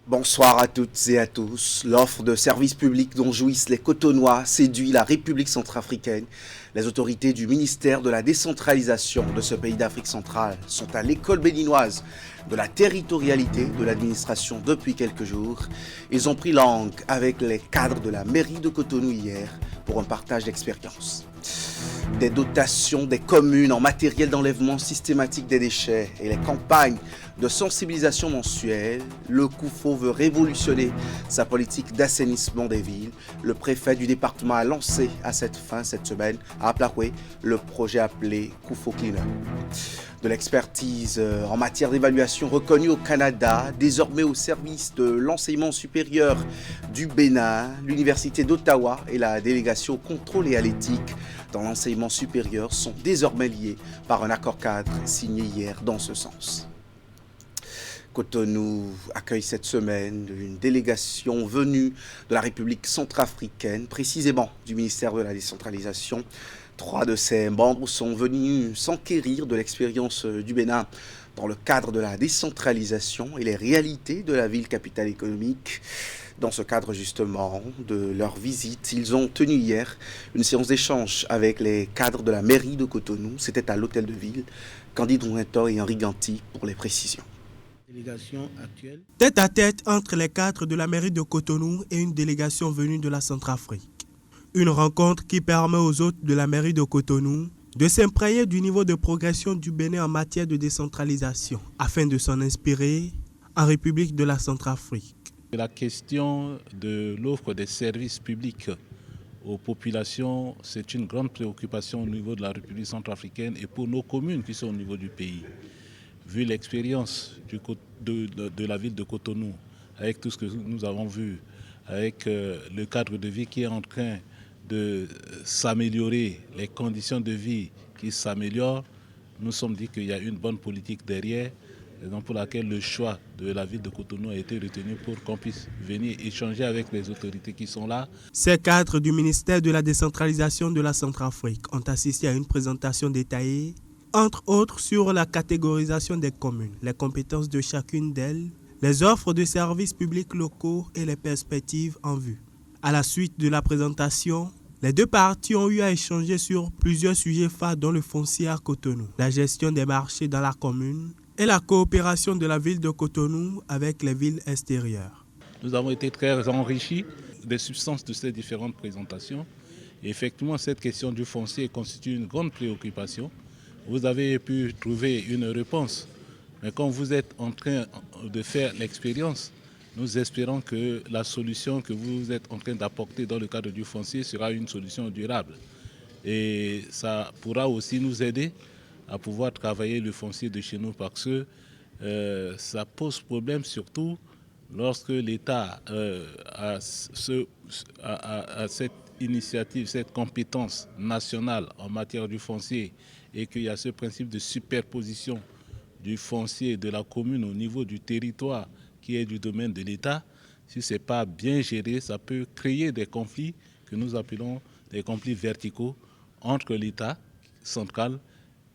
Bonsoir à toutes et à tous. L'offre de services publics dont jouissent les Cotonois séduit la République centrafricaine. Les autorités du ministère de la décentralisation de ce pays d'Afrique centrale sont à l'école béninoise de la territorialité de l'administration depuis quelques jours. Ils ont pris langue avec les cadres de la mairie de Cotonou hier pour un partage d'expérience. Des dotations des communes en matériel d'enlèvement systématique des déchets et les campagnes de sensibilisation mensuelle, le COUFO veut révolutionner sa politique d'assainissement des villes. Le préfet du département a lancé à cette fin cette semaine à Aplakwe le projet appelé COUFO Cleaner. De l'expertise en matière d'évaluation reconnue au Canada, désormais au service de l'enseignement supérieur du Bénin, l'Université d'Ottawa et la délégation au contrôle et à l'éthique dans l'enseignement supérieur sont désormais liés par un accord cadre signé hier dans ce sens. Cotonou accueille cette semaine une délégation venue de la République centrafricaine, précisément du ministère de la décentralisation. 3 de ses membres sont venus s'enquérir de l'expérience du Bénin dans le cadre de la décentralisation et les réalités de la ville capitale économique. Dans ce cadre justement de leur visite, ils ont tenu hier une séance d'échange avec les cadres de la mairie de Cotonou. C'était à l'hôtel de ville. Candide Rouintor et Henri Ganti pour les précisions. Tête à tête entre les cadres de la mairie de Cotonou et une délégation venue de la Centrafrique. Une rencontre qui permet aux hôtes de la mairie de Cotonou de s'imprégner du niveau de progression du Bénin en matière de décentralisation afin de s'en inspirer en République de la Centrafrique. La question de l'offre des services publics aux populations, c'est une grande préoccupation au niveau de la République centrafricaine et pour nos communes qui sont au niveau du pays. Vu l'expérience de la ville de Cotonou, avec tout ce que nous avons vu, avec le cadre de vie qui est en train de s'améliorer, les conditions de vie qui s'améliorent, nous sommes dit qu'il y a une bonne politique derrière, raison pour laquelle le choix de la ville de Cotonou a été retenu pour qu'on puisse venir échanger avec les autorités qui sont là. Ces cadres du ministère de la décentralisation de la Centrafrique ont assisté à une présentation détaillée, entre autres sur la catégorisation des communes, les compétences de chacune d'elles, les offres de services publics locaux et les perspectives en vue. À la suite de la présentation, les deux parties ont eu à échanger sur plusieurs sujets phares dont le foncier à Cotonou, la gestion des marchés dans la commune et la coopération de la ville de Cotonou avec les villes extérieures. Nous avons été très enrichis des substances de ces différentes présentations. Et effectivement, cette question du foncier constitue une grande préoccupation. Vous avez pu trouver une réponse, mais quand vous êtes en train de faire l'expérience, nous espérons que la solution que vous êtes en train d'apporter dans le cadre du foncier sera une solution durable. Et ça pourra aussi nous aider à pouvoir travailler le foncier de chez nous parce que ça pose problème surtout lorsque l'État a cette initiative, cette compétence nationale en matière du foncier et qu'il y a ce principe de superposition du foncier de la commune au niveau du territoire qui est du domaine de l'État. Si ce n'est pas bien géré, ça peut créer des conflits que nous appelons des conflits verticaux entre l'État central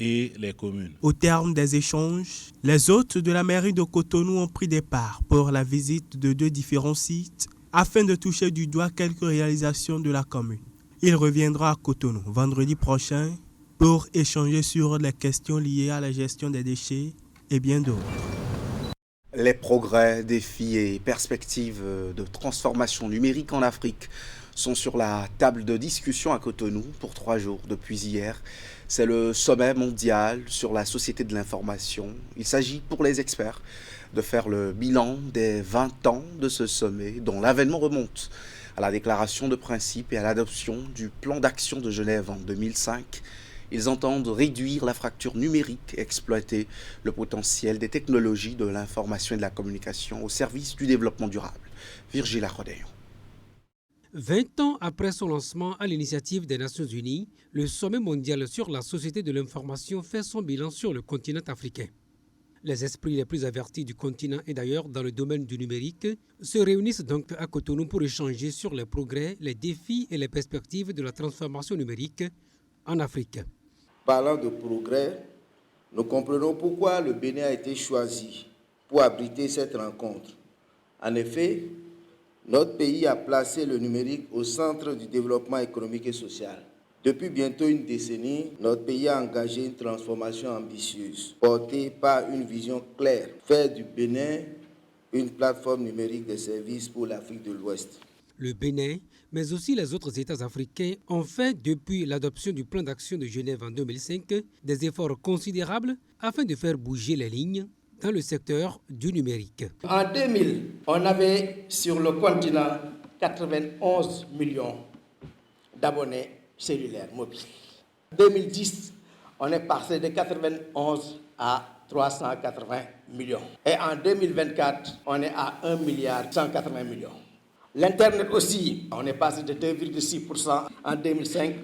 et les communes. Au terme des échanges, les hôtes de la mairie de Cotonou ont pris des parts pour la visite de 2 différents sites afin de toucher du doigt quelques réalisations de la commune. Il reviendra à Cotonou vendredi prochain pour échanger sur les questions liées à la gestion des déchets et bien d'autres. Les progrès, défis et perspectives de transformation numérique en Afrique sont sur la table de discussion à Cotonou pour 3 jours depuis hier. C'est le sommet mondial sur la société de l'information. Il s'agit pour les experts de faire le bilan des 20 ans de ce sommet dont l'avènement remonte à la déclaration de principe et à l'adoption du plan d'action de Genève en 2005. Ils entendent réduire la fracture numérique et exploiter le potentiel des technologies de l'information et de la communication au service du développement durable. Virgile Arrodéon. 20 ans après son lancement à l'initiative des Nations Unies, le sommet mondial sur la société de l'information fait son bilan sur le continent africain. Les esprits les plus avertis du continent et d'ailleurs dans le domaine du numérique se réunissent donc à Cotonou pour échanger sur les progrès, les défis et les perspectives de la transformation numérique en Afrique. Parlant de progrès, nous comprenons pourquoi le Bénin a été choisi pour abriter cette rencontre. En effet, notre pays a placé le numérique au centre du développement économique et social. Depuis bientôt une décennie, notre pays a engagé une transformation ambitieuse, portée par une vision claire, faire du Bénin une plateforme numérique de services pour l'Afrique de l'Ouest. Le Bénin, mais aussi les autres États africains, ont fait depuis l'adoption du plan d'action de Genève en 2005 des efforts considérables afin de faire bouger les lignes dans le secteur du numérique. En 2000, on avait sur le continent 91 millions d'abonnés cellulaires mobiles. En 2010, on est passé de 91 à 380 millions. Et en 2024, on est à 1,180 milliard. L'Internet aussi, on est passé de 2,6% en 2005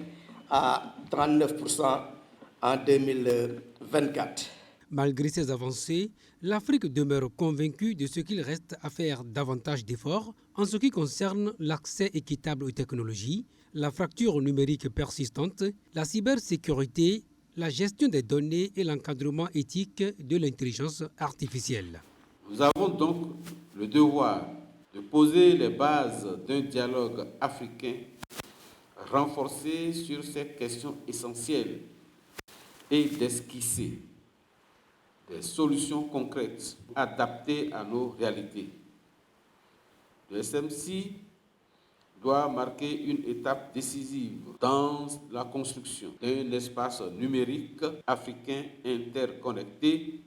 à 39% en 2024. Malgré ces avancées, l'Afrique demeure convaincue de ce qu'il reste à faire davantage d'efforts en ce qui concerne l'accès équitable aux technologies, la fracture numérique persistante, la cybersécurité, la gestion des données et l'encadrement éthique de l'intelligence artificielle. Nous avons donc le devoir de poser les bases d'un dialogue africain renforcé sur ces questions essentielles et d'esquisser des solutions concrètes adaptées à nos réalités. Le SMC doit marquer une étape décisive dans la construction d'un espace numérique africain interconnecté,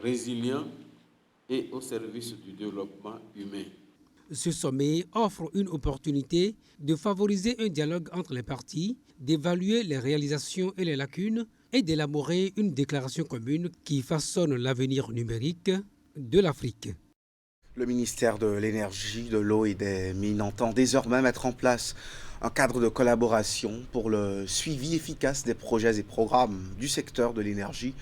résilient et au service du développement humain. Ce sommet offre une opportunité de favoriser un dialogue entre les parties, d'évaluer les réalisations et les lacunes et d'élaborer une déclaration commune qui façonne l'avenir numérique de l'Afrique. Le ministère de l'Énergie, de l'Eau et des Mines entend désormais mettre en place un cadre de collaboration pour le suivi efficace des projets et programmes du secteur de l'énergie.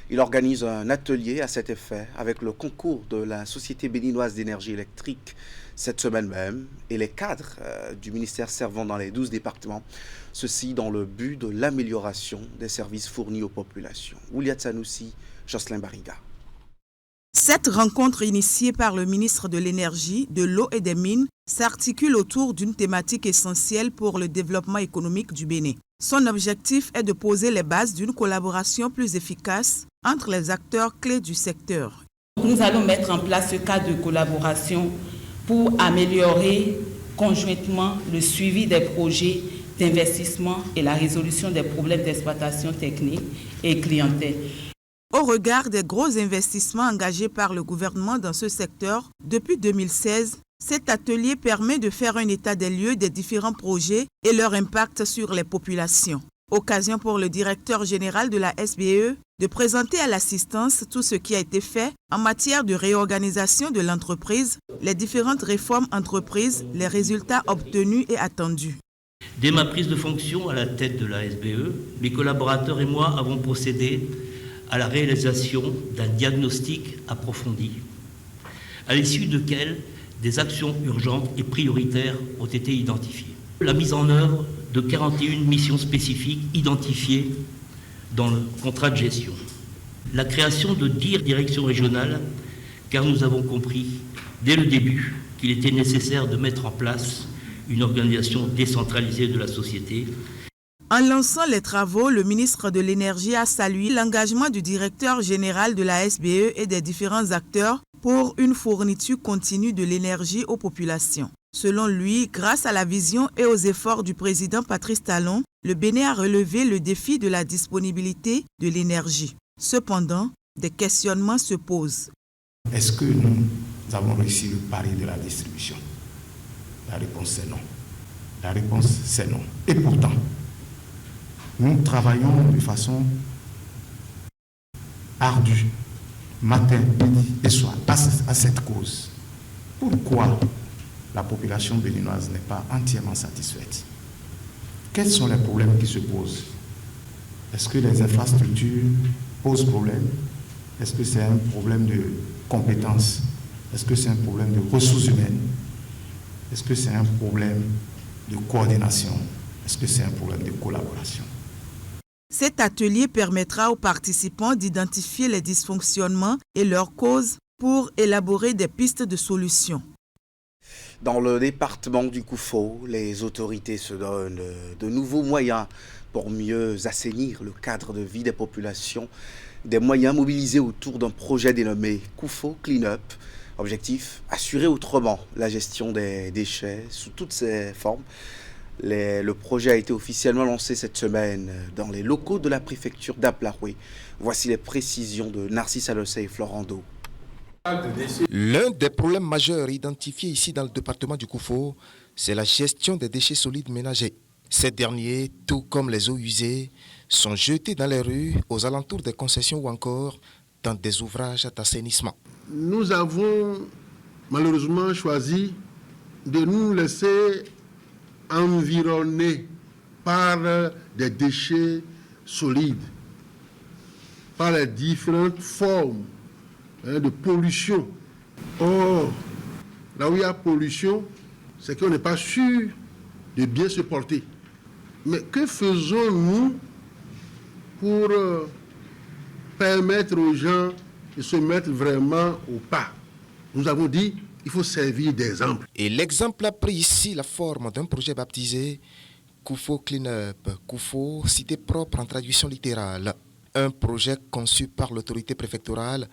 Il organise un atelier à cet effet avec le concours de la Société béninoise d'énergie électrique cette semaine même et les cadres du ministère servant dans les 12 départements, ceci dans le but de l'amélioration des services fournis aux populations. Ouliat Sanoussi, Jocelyn Bariga. Cette rencontre initiée par le ministre de l'Énergie, de l'Eau et des Mines s'articule autour d'une thématique essentielle pour le développement économique du Bénin. Son objectif est de poser les bases d'une collaboration plus efficace entre les acteurs clés du secteur. Nous allons mettre en place ce cadre de collaboration pour améliorer conjointement le suivi des projets d'investissement et la résolution des problèmes d'exploitation technique et clientèle. Au regard des gros investissements engagés par le gouvernement dans ce secteur, depuis 2016, cet atelier permet de faire un état des lieux des différents projets et leur impact sur les populations. Occasion pour le directeur général de la SBE de présenter à l'assistance tout ce qui a été fait en matière de réorganisation de l'entreprise, les différentes réformes entreprises, les résultats obtenus et attendus. Dès ma prise de fonction à la tête de la SBE, mes collaborateurs et moi avons procédé à la réalisation d'un diagnostic approfondi, à l'issue duquel des actions urgentes et prioritaires ont été identifiées. La mise en œuvre de 41 missions spécifiques identifiées dans le contrat de gestion. La création de 10 directions régionales, car nous avons compris dès le début qu'il était nécessaire de mettre en place une organisation décentralisée de la société. En lançant les travaux, le ministre de l'Énergie a salué l'engagement du directeur général de la SBE et des différents acteurs pour une fourniture continue de l'énergie aux populations. Selon lui, grâce à la vision et aux efforts du président Patrice Talon, le Bénin a relevé le défi de la disponibilité de l'énergie. Cependant, des questionnements se posent. Est-ce que nous avons réussi le pari de la distribution? La réponse est non. La réponse c'est non. Et pourtant, nous travaillons de façon ardue, matin, midi et soir, à cette cause. Pourquoi la population béninoise n'est pas entièrement satisfaite? Quels sont les problèmes qui se posent? Est-ce que les infrastructures posent problème? Est-ce que c'est un problème de compétences? Est-ce que c'est un problème de ressources humaines? Est-ce que c'est un problème de coordination? Est-ce que c'est un problème de collaboration? Cet atelier permettra aux participants d'identifier les dysfonctionnements et leurs causes pour élaborer des pistes de solutions. Dans le département du Koufo, les autorités se donnent de nouveaux moyens pour mieux assainir le cadre de vie des populations. Des moyens mobilisés autour d'un projet dénommé Koufo Clean Up. Objectif, assurer autrement la gestion des déchets sous toutes ses formes. Le projet a été officiellement lancé cette semaine dans les locaux de la préfecture d'Aplaroué. Voici les précisions de Narcisse Alossé et Florent Do. L'un des problèmes majeurs identifiés ici dans le département du Koufo, c'est la gestion des déchets solides ménagers. Ces derniers, tout comme les eaux usées, sont jetés dans les rues, aux alentours des concessions ou encore dans des ouvrages d'assainissement. Nous avons malheureusement choisi de nous laisser environner par des déchets solides, par les différentes formes de pollution. Or, là où il y a pollution, c'est qu'on n'est pas sûr de bien se porter. Mais que faisons-nous pour permettre aux gens de se mettre vraiment au pas? Nous avons dit qu'il faut servir d'exemple. Et l'exemple a pris ici la forme d'un projet baptisé Koufo Clean Up, Koufo, cité propre en traduction littérale. Un projet conçu par l'autorité préfectorale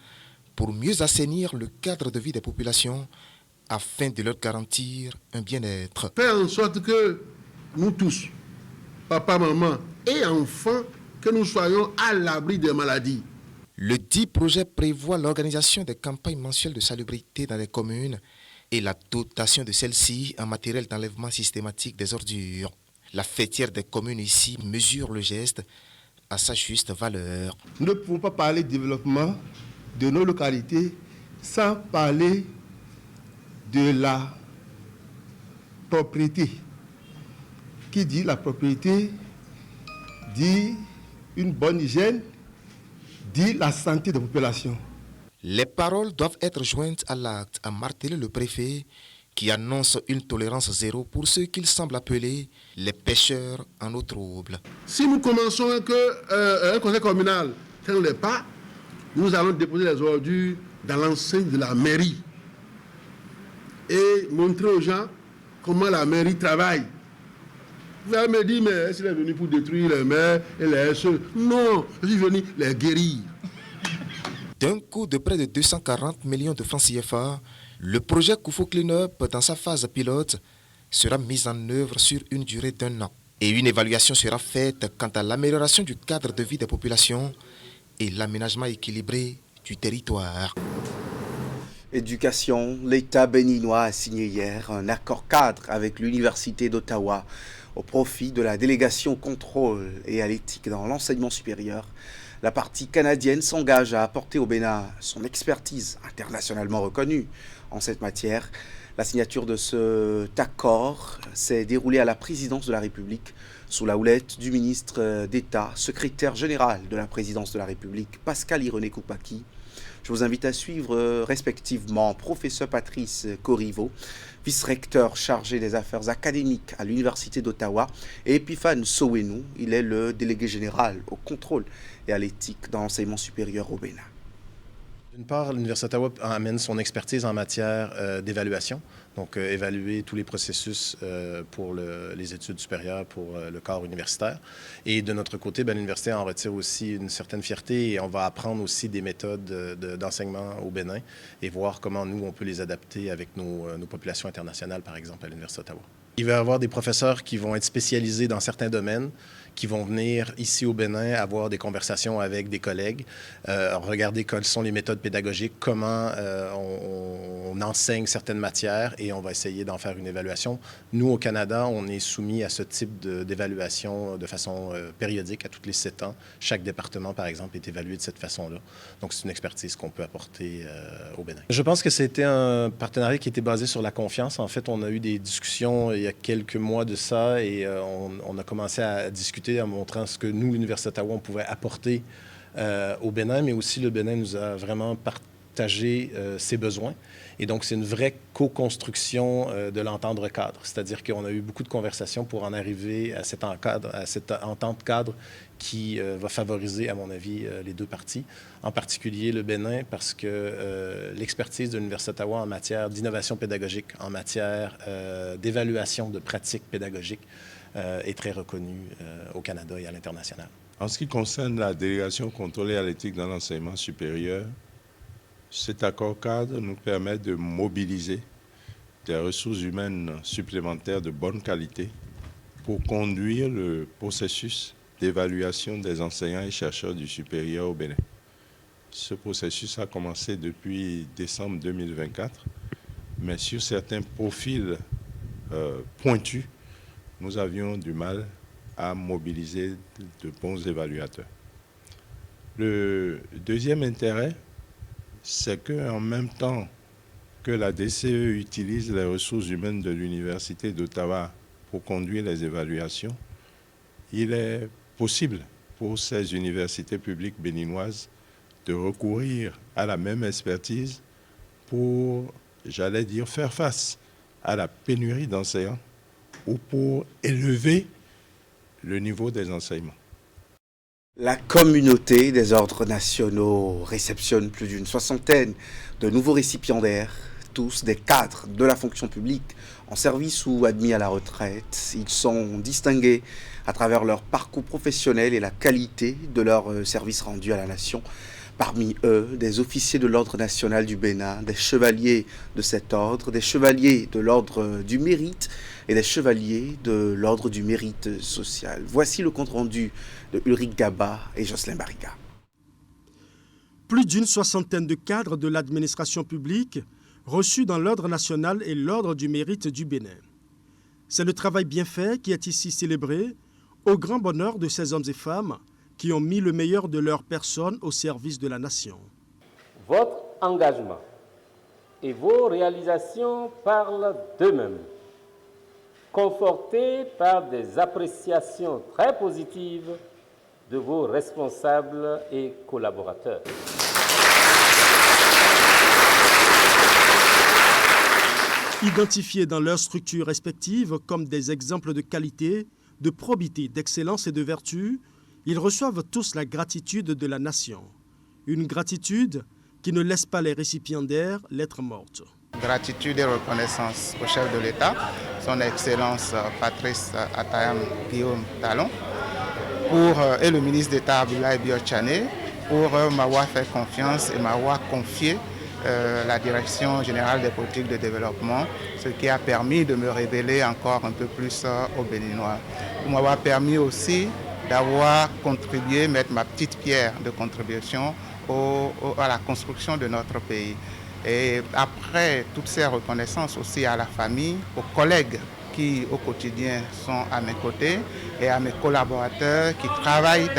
pour mieux assainir le cadre de vie des populations afin de leur garantir un bien-être. Faire en sorte que nous tous, papa, maman et enfants, que nous soyons à l'abri des maladies. Le dit projet prévoit l'organisation des campagnes mensuelles de salubrité dans les communes et la dotation de celles-ci en matériel d'enlèvement systématique des ordures. La fêtière des communes ici mesure le geste à sa juste valeur. Nous ne pouvons pas parler de développement de nos localités sans parler de la propriété. Qui dit la propriété dit une bonne hygiène, dit la santé des populations. Les paroles doivent être jointes à l'acte, a martelé le préfet, qui annonce une tolérance zéro pour ceux qu'il semble appeler les pêcheurs en eau trouble. Si nous commençons un conseil communal ne l'est pas, nous allons déposer les ordures dans l'enceinte de la mairie et montrer aux gens comment la mairie travaille. Vous allez me dire, mais est-ce qu'il est venu pour détruire les maires et les SE? Non, je suis venu les guérir. D'un coût de près de 240 millions de francs CFA, le projet Koufo Clean Up, dans sa phase pilote, sera mis en œuvre sur une durée d'1 an. Et une évaluation sera faite quant à l'amélioration du cadre de vie des populations et l'aménagement équilibré du territoire. Éducation, l'État béninois a signé hier un accord cadre avec l'Université d'Ottawa au profit de la délégation au contrôle et à l'éthique dans l'enseignement supérieur. La partie canadienne s'engage à apporter au Bénin son expertise internationalement reconnue en cette matière. La signature de cet accord s'est déroulée à la présidence de la République sous la houlette du ministre d'État, secrétaire général de la présidence de la République, Pascal Irené Koupaki. Je vous invite à suivre respectivement professeur Patrice Corriveau, vice-recteur chargé des affaires académiques à l'Université d'Ottawa, et Epiphane Sowenou, il est le délégué général au contrôle et à l'éthique dans l'enseignement supérieur au Bénin. D'une part, l'Université d'Ottawa amène son expertise en matière d'évaluation, donc évaluer tous les processus pour les études supérieures pour le corps universitaire. Et de notre côté, l'université en retire aussi une certaine fierté et on va apprendre aussi des méthodes d'enseignement au Bénin et voir comment nous, on peut les adapter avec nos populations internationales, par exemple, à l'Université d'Ottawa. Il va y avoir des professeurs qui vont être spécialisés dans certains domaines, qui vont venir ici au Bénin avoir des conversations avec des collègues, regarder quelles sont les méthodes pédagogiques, comment on enseigne certaines matières et on va essayer d'en faire une évaluation. Nous, au Canada, on est soumis à ce type d'évaluation de façon périodique, à tous les 7 ans. Chaque département, par exemple, est évalué de cette façon-là. Donc, c'est une expertise qu'on peut apporter au Bénin. Je pense que c'était un partenariat qui était basé sur la confiance. En fait, on a eu des discussions il y a quelques mois de ça et on a commencé à discuter en montrant ce que nous, l'Université d'Ottawa, on pouvait apporter au Bénin, mais aussi le Bénin nous a vraiment partager ses besoins. Et donc, c'est une vraie co-construction de l'entente cadre. C'est-à-dire qu'on a eu beaucoup de conversations pour en arriver à cette entente cadre qui va favoriser, à mon avis, les deux parties. En particulier le Bénin, parce que l'expertise de l'Université d'Ottawa en matière d'innovation pédagogique, en matière d'évaluation de pratiques pédagogiques, est très reconnue au Canada et à l'international. En ce qui concerne la délégation contrôlée à l'éthique dans l'enseignement supérieur, cet accord cadre nous permet de mobiliser des ressources humaines supplémentaires de bonne qualité pour conduire le processus d'évaluation des enseignants et chercheurs du supérieur au Bénin. Ce processus a commencé depuis décembre 2024, mais sur certains profils pointus, nous avions du mal à mobiliser de bons évaluateurs. Le deuxième intérêt, c'est qu'en même temps que la DCE utilise les ressources humaines de l'Université d'Ottawa pour conduire les évaluations, il est possible pour ces universités publiques béninoises de recourir à la même expertise pour, j'allais dire, faire face à la pénurie d'enseignants ou pour élever le niveau des enseignements. La communauté des ordres nationaux réceptionne plus d'une soixantaine de nouveaux récipiendaires, tous des cadres de la fonction publique en service ou admis à la retraite. Ils sont distingués à travers leur parcours professionnel et la qualité de leur service rendu à la nation. Parmi eux, des officiers de l'Ordre national du Bénin, des chevaliers de cet ordre, des chevaliers de l'Ordre du mérite et des chevaliers de l'Ordre du mérite social. Voici le compte-rendu de Ulrich Gaba et Jocelyn Bariga. Plus d'une soixantaine de cadres de l'administration publique reçus dans l'Ordre national et l'Ordre du mérite du Bénin. C'est le travail bien fait qui est ici célébré au grand bonheur de ces hommes et femmes qui ont mis le meilleur de leur personne au service de la nation. Votre engagement et vos réalisations parlent d'eux-mêmes, confortés par des appréciations très positives de vos responsables et collaborateurs. Identifiés dans leurs structures respectives comme des exemples de qualité, de probité, d'excellence et de vertu, ils reçoivent tous la gratitude de la nation. Une gratitude qui ne laisse pas les récipiendaires lettre morte. Gratitude et reconnaissance au chef de l'État, son Excellence Patrice Atayam Guillaume Talon, et le ministre d'État Abdoulaye Biotchane pour m'avoir fait confiance et m'avoir confié la direction générale des politiques de développement, ce qui a permis de me révéler encore un peu plus aux Béninois. Pour m'avoir permis aussi d'avoir contribué, mettre ma petite pierre de contribution à la construction de notre pays. Et après toutes ces reconnaissances aussi à la famille, aux collègues qui au quotidien sont à mes côtés et à mes collaborateurs qui travaillent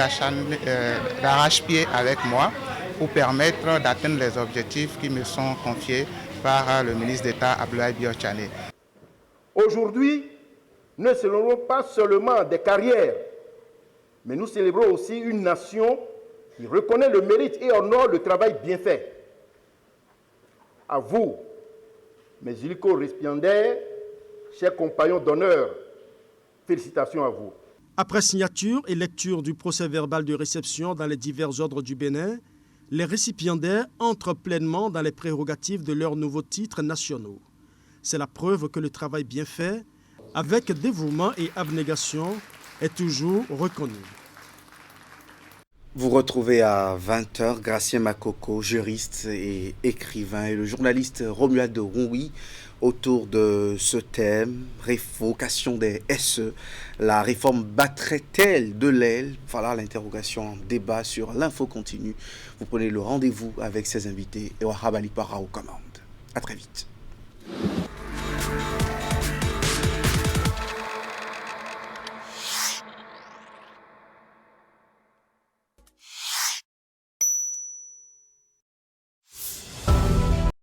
d'arrache-pied avec moi pour permettre d'atteindre les objectifs qui me sont confiés par le ministre d'État Abdoulaye Biotchane. Aujourd'hui, ne célébrons pas seulement des carrières, mais nous célébrons aussi une nation qui reconnaît le mérite et honore le travail bien fait. À vous, mes illico récipiendaires, chers compagnons d'honneur, félicitations à vous. Après signature et lecture du procès-verbal de réception dans les divers ordres du Bénin, les récipiendaires entrent pleinement dans les prérogatives de leurs nouveaux titres nationaux. C'est la preuve que le travail bien fait, avec dévouement et abnégation, est toujours reconnu. Vous retrouvez à 20h Gracien Makoko, juriste et écrivain, et le journaliste Romuald Roui autour de ce thème, révocation des SE. La réforme battrait-elle de l'aile? Voilà l'interrogation en débat sur l'info continue. Vous prenez le rendez-vous avec ses invités et Wahab Ali Para aux commandes. À très vite.